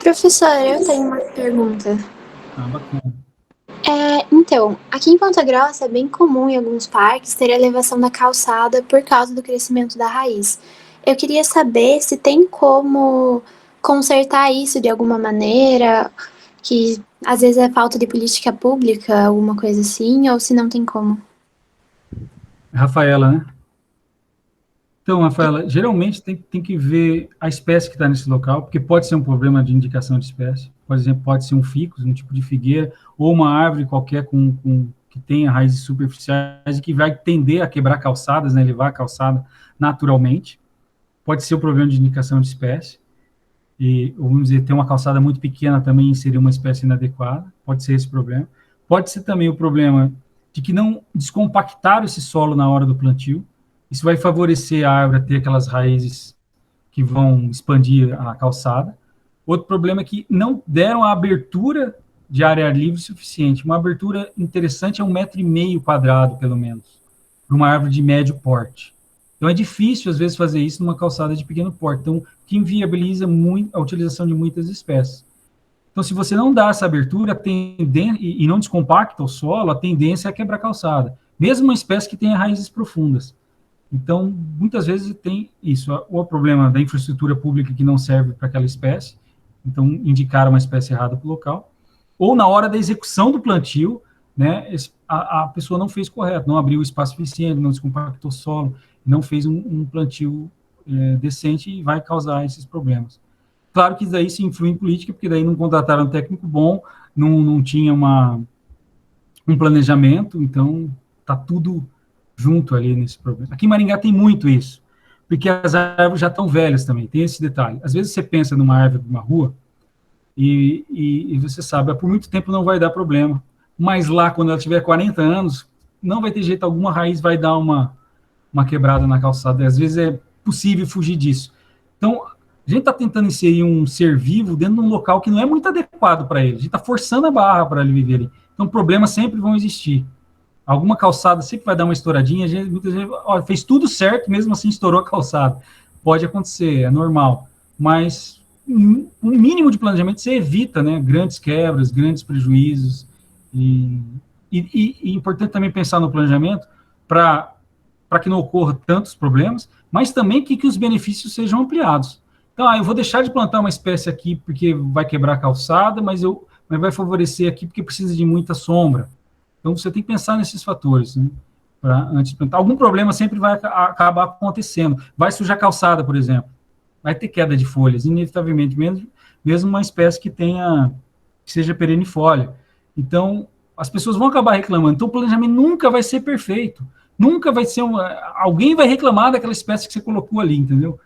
Professora, eu tenho uma pergunta. Ah, bacana. Então, aqui em Ponta Grossa é bem comum em alguns parques ter elevação da calçada por causa do crescimento da raiz. Eu queria saber se tem como consertar isso de alguma maneira, que às vezes é falta de política pública, alguma coisa assim, ou se não tem como. Rafaela, né? Então, Rafaela, geralmente tem que ver a espécie que está nesse local, porque pode ser um problema de indicação de espécie. Por exemplo, pode ser um ficus, um tipo de figueira, ou uma árvore qualquer que tenha raízes superficiais e que vai tender a quebrar calçadas, né, levar a calçada naturalmente. Pode ser o problema de indicação de espécie. E, vamos dizer, ter uma calçada muito pequena também seria uma espécie inadequada. Pode ser esse problema. Pode ser também o problema de que não descompactaram esse solo na hora do plantio. Isso vai favorecer a árvore a ter aquelas raízes que vão expandir a calçada. Outro problema é que não deram a abertura de área livre suficiente. Uma abertura interessante é 1,5 m quadrado, pelo menos, para uma árvore de médio porte. Então é difícil, às vezes, fazer isso numa calçada de pequeno porte. Então, que inviabiliza muito a utilização de muitas espécies. Então, se você não dá essa abertura e não descompacta o solo, a tendência é quebrar calçada, mesmo uma espécie que tenha raízes profundas. Então, muitas vezes tem isso, ou o problema da infraestrutura pública que não serve para aquela espécie, então indicaram uma espécie errada para o local, ou na hora da execução do plantio, né, a pessoa não fez correto, não abriu o espaço suficiente, não descompactou o solo, não fez um plantio decente e vai causar esses problemas. Claro que daí se influi em política, porque daí não contrataram um técnico bom, não tinha um planejamento, então está tudo junto ali nesse problema. Aqui em Maringá tem muito isso, porque as árvores já estão velhas também, tem esse detalhe. Às vezes você pensa numa árvore de uma rua e você sabe, por muito tempo não vai dar problema, mas lá, quando ela tiver 40 anos, não vai ter jeito, alguma raiz vai dar uma quebrada na calçada, e às vezes é possível fugir disso. Então, a gente está tentando inserir um ser vivo dentro de um local que não é muito adequado para ele, a gente está forçando a barra para ele viver ali. Então, problemas sempre vão existir. Alguma calçada sempre vai dar uma estouradinha, muitas vezes fez tudo certo, mesmo assim estourou a calçada. Pode acontecer, é normal. Mas um mínimo de planejamento você evita, né, grandes quebras, grandes prejuízos. E importante também pensar no planejamento para que não ocorra tantos problemas, mas também que os benefícios sejam ampliados. Então, eu vou deixar de plantar uma espécie aqui porque vai quebrar a calçada, mas vai favorecer aqui porque precisa de muita sombra. Então, você tem que pensar nesses fatores, né, antes de plantar. Algum problema sempre vai acabar acontecendo. Vai sujar a calçada, por exemplo. Vai ter queda de folhas, inevitavelmente, mesmo uma espécie que seja perennifólia. Então, as pessoas vão acabar reclamando. Então, o planejamento nunca vai ser perfeito. Nunca vai ser alguém vai reclamar daquela espécie que você colocou ali, entendeu?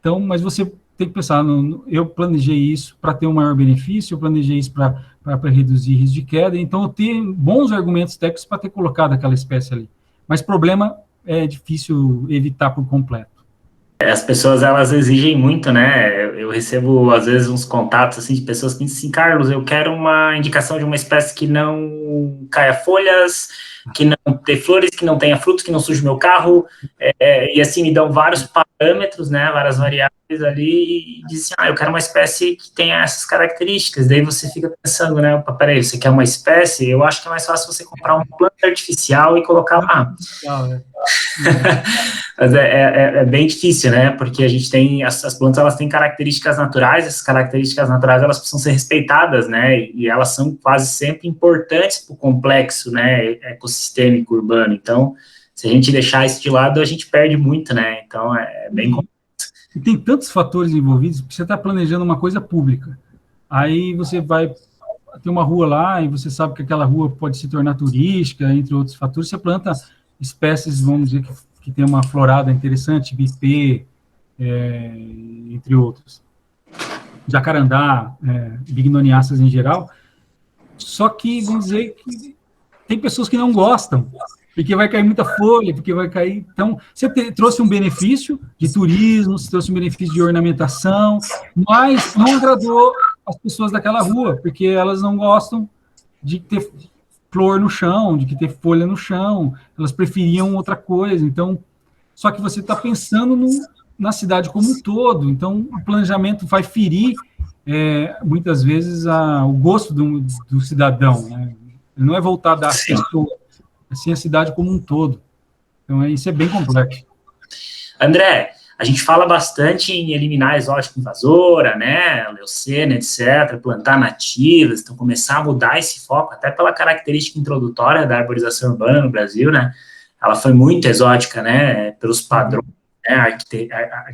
Então, mas você tem que pensar, eu planejei isso para ter um maior benefício, eu planejei isso para reduzir risco de queda, então eu tenho bons argumentos técnicos para ter colocado aquela espécie ali. Mas problema é difícil evitar por completo. As pessoas, elas exigem muito, né? Eu recebo, às vezes, uns contatos, assim, de pessoas que dizem assim, Carlos, eu quero uma indicação de uma espécie que não caia folhas, que não dê flores, que não tenha frutos, que não suje meu carro, e assim, me dão vários parâmetros, né, várias variáveis ali, e dizem, eu quero uma espécie que tenha essas características. Daí você fica pensando, né, peraí, você quer uma espécie? Eu acho que é mais fácil você comprar uma planta artificial e colocar lá. Mas é bem difícil, né? Porque a gente tem as plantas, elas têm características naturais, essas características naturais elas precisam ser respeitadas, né? E elas são quase sempre importantes para o complexo, né? Ecossistêmico urbano. Então, se a gente deixar isso de lado, a gente perde muito, né? Então, é bem complexo. E tem tantos fatores envolvidos, porque você está planejando uma coisa pública. Aí você vai ter uma rua lá e você sabe que aquela rua pode se tornar turística, entre outros fatores. Você planta espécies, vamos dizer, que tem uma florada interessante, bipê, entre outros. Jacarandá, bignoniáceas em geral. Só que, vamos dizer, que tem pessoas que não gostam, porque vai cair muita folha, porque vai cair... Então, você trouxe um benefício de turismo, você trouxe um benefício de ornamentação, mas não agradou as pessoas daquela rua, porque elas não gostam de ter flor no chão, de ter folha no chão, elas preferiam outra coisa. Então, só que você está pensando na cidade como um todo, então o planejamento vai ferir muitas vezes, o gosto do cidadão, né? Ele não é voltado às pessoas, assim, a cidade como um todo. Então, isso é bem complexo. André, a gente fala bastante em eliminar a exótica invasora, né, leucena, etc., plantar nativas, então começar a mudar esse foco, até pela característica introdutória da arborização urbana no Brasil, né, ela foi muito exótica, né, pelos padrões, né,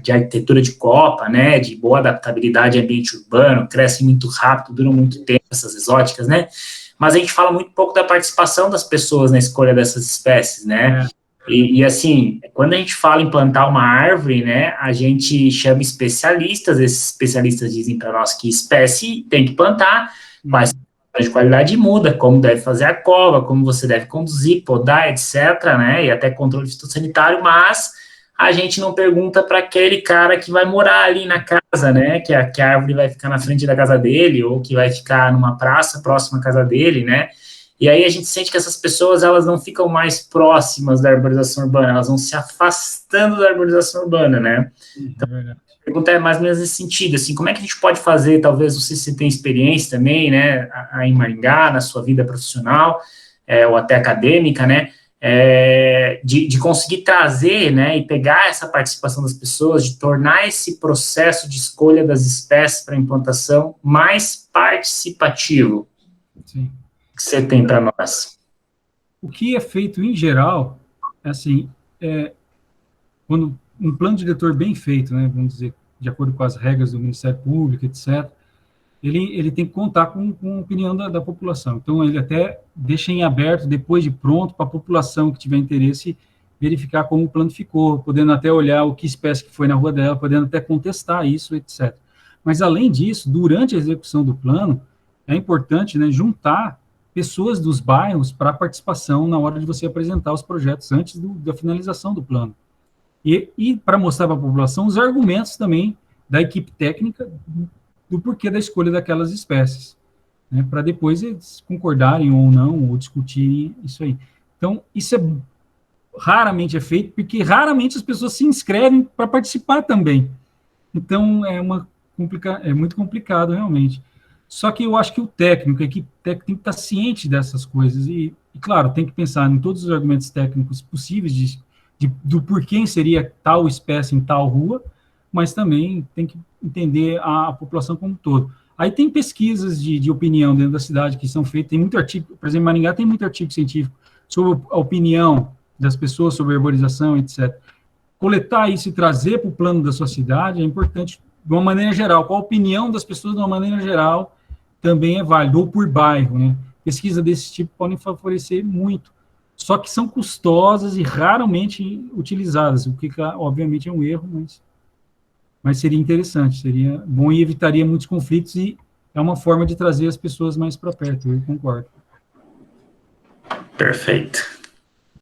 de arquitetura de copa, né, de boa adaptabilidade ao ambiente urbano, crescem muito rápido, duram muito tempo essas exóticas, né, mas a gente fala muito pouco da participação das pessoas na escolha dessas espécies, né, e, assim, quando a gente fala em plantar uma árvore, né, a gente chama especialistas, esses especialistas dizem para nós que espécie tem que plantar, mas de qualidade muda, como deve fazer a cova, como você deve conduzir, podar, etc., né, e até controle fitossanitário, mas a gente não pergunta para aquele cara que vai morar ali na casa, né, que a árvore vai ficar na frente da casa dele, ou que vai ficar numa praça próxima à casa dele, né. E aí a gente sente que essas pessoas, elas não ficam mais próximas da arborização urbana, elas vão se afastando da arborização urbana, né? Então, a pergunta é mais ou menos nesse sentido, assim, como é que a gente pode fazer, talvez, não sei se você tem experiência também, né, em Maringá, na sua vida profissional, ou até acadêmica, né, de conseguir trazer, né, e pegar essa participação das pessoas, de tornar esse processo de escolha das espécies para implantação mais participativo. Sim. Que você tem para nós? O que é feito em geral, assim, quando um plano diretor bem feito, né, vamos dizer, de acordo com as regras do Ministério Público, etc., ele tem que contar com a opinião da população. Então, ele até deixa em aberto, depois de pronto, para a população que tiver interesse, verificar como o plano ficou, podendo até olhar o que espécie que foi na rua dela, podendo até contestar isso, etc. Mas, além disso, durante a execução do plano, é importante, né, juntar pessoas dos bairros para participação na hora de você apresentar os projetos antes da finalização do plano. E para mostrar para a população os argumentos também da equipe técnica do porquê da escolha daquelas espécies, né, para depois eles concordarem ou não, ou discutirem isso aí. Então, isso raramente é feito, porque raramente as pessoas se inscrevem para participar também. Então, é muito complicado, realmente. Só que eu acho que o técnico, a equipe técnica tem que estar ciente dessas coisas e, claro, tem que pensar em todos os argumentos técnicos possíveis do porquê seria tal espécie em tal rua, mas também tem que entender a população como um todo. Aí tem pesquisas de opinião dentro da cidade que são feitas, tem muito artigo, por exemplo, em Maringá tem muito artigo científico sobre a opinião das pessoas sobre a arborização, etc. Coletar isso e trazer para o plano da sua cidade é importante de uma maneira geral. Qual a opinião das pessoas de uma maneira geral também é válido, ou por bairro, né? Pesquisa desse tipo podem favorecer muito, só que são custosas e raramente utilizadas, o que, obviamente, é um erro, mas seria interessante, seria bom e evitaria muitos conflitos e é uma forma de trazer as pessoas mais para perto, eu concordo. Perfeito.